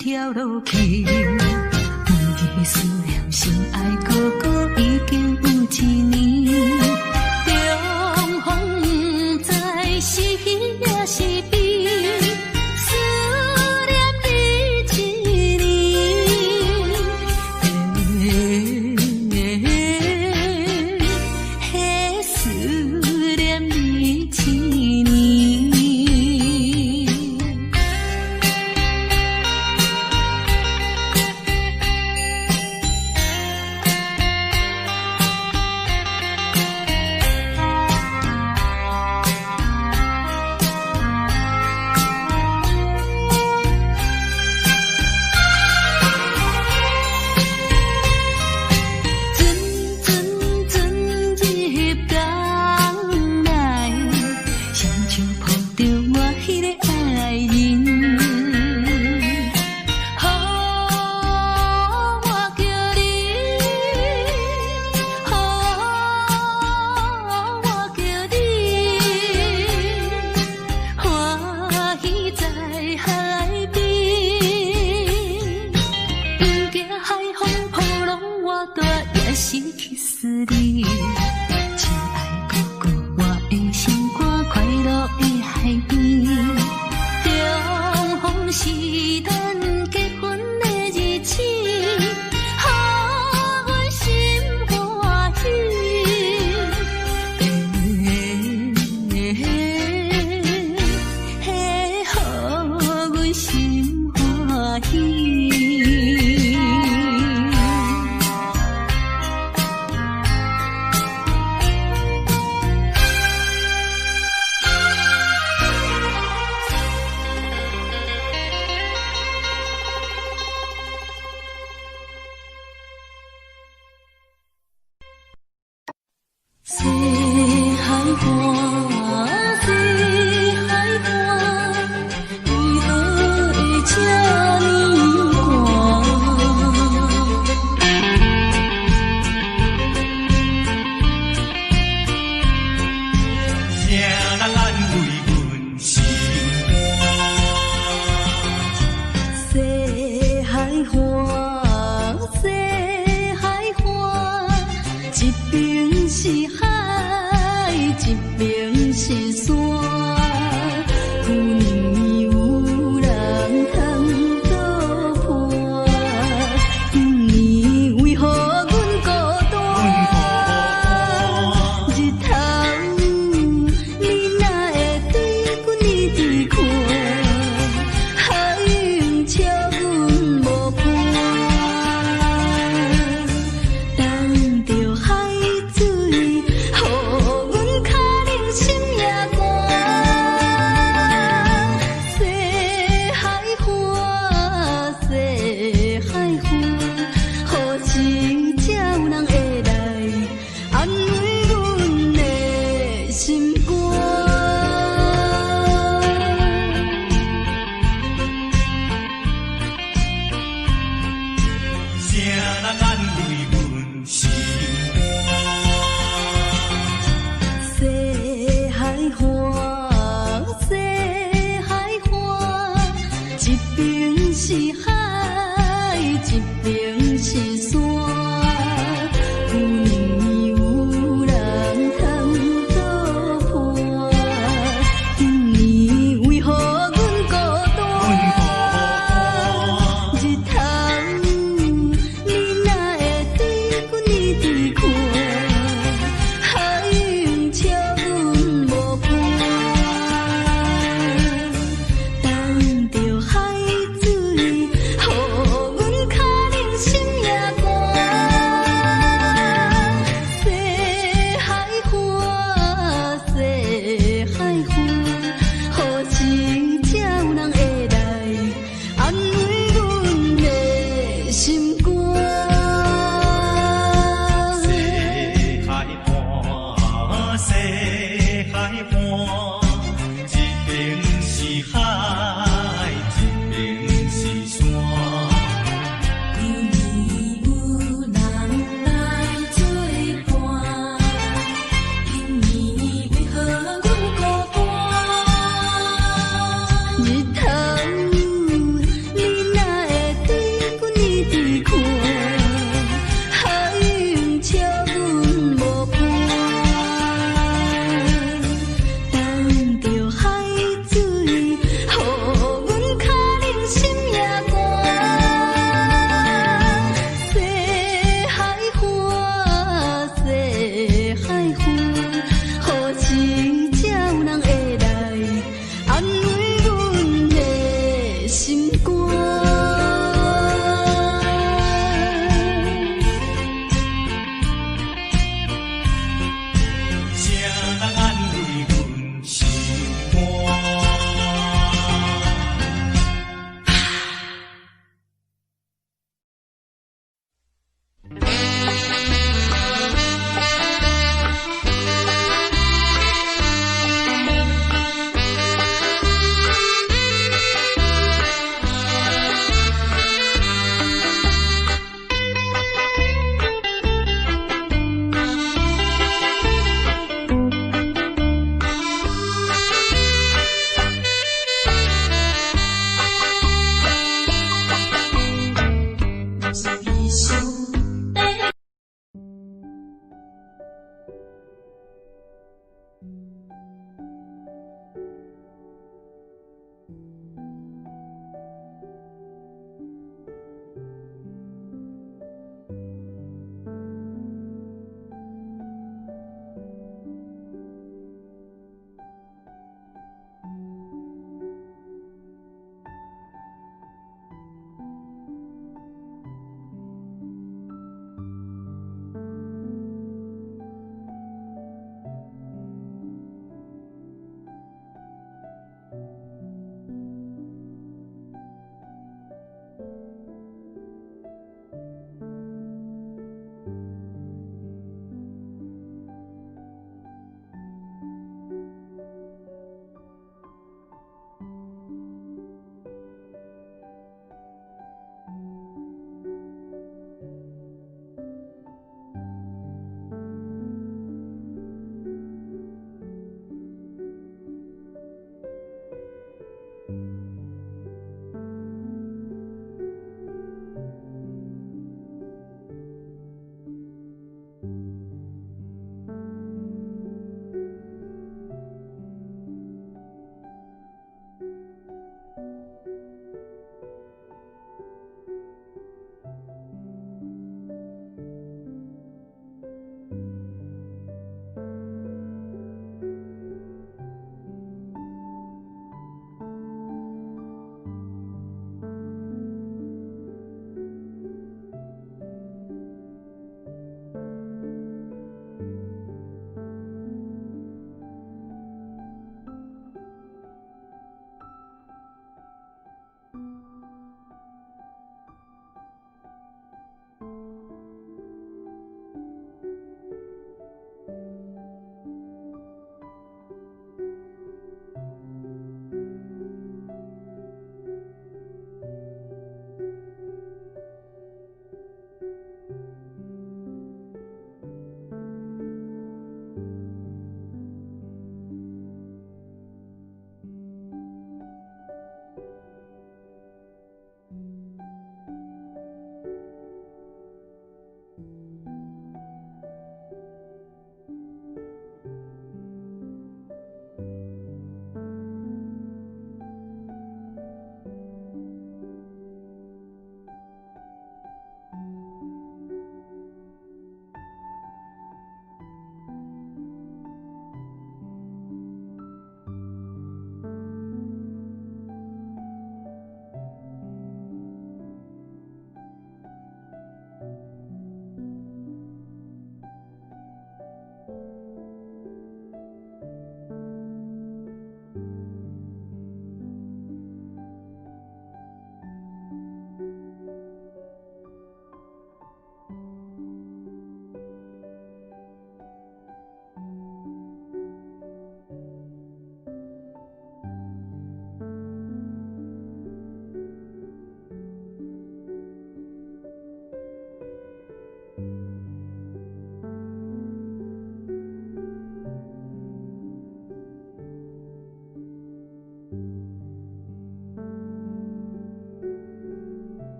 跳落去，往日思念，心爱哥哥已经有一年。中风不知是喜也是悲，思念你一年，嘿，思念你一年。失去思你，亲爱哥哥，我的心肝快乐的海边。中风是咱结婚的日子，予阮心欢喜。嘿，予阮心欢喜。人安慰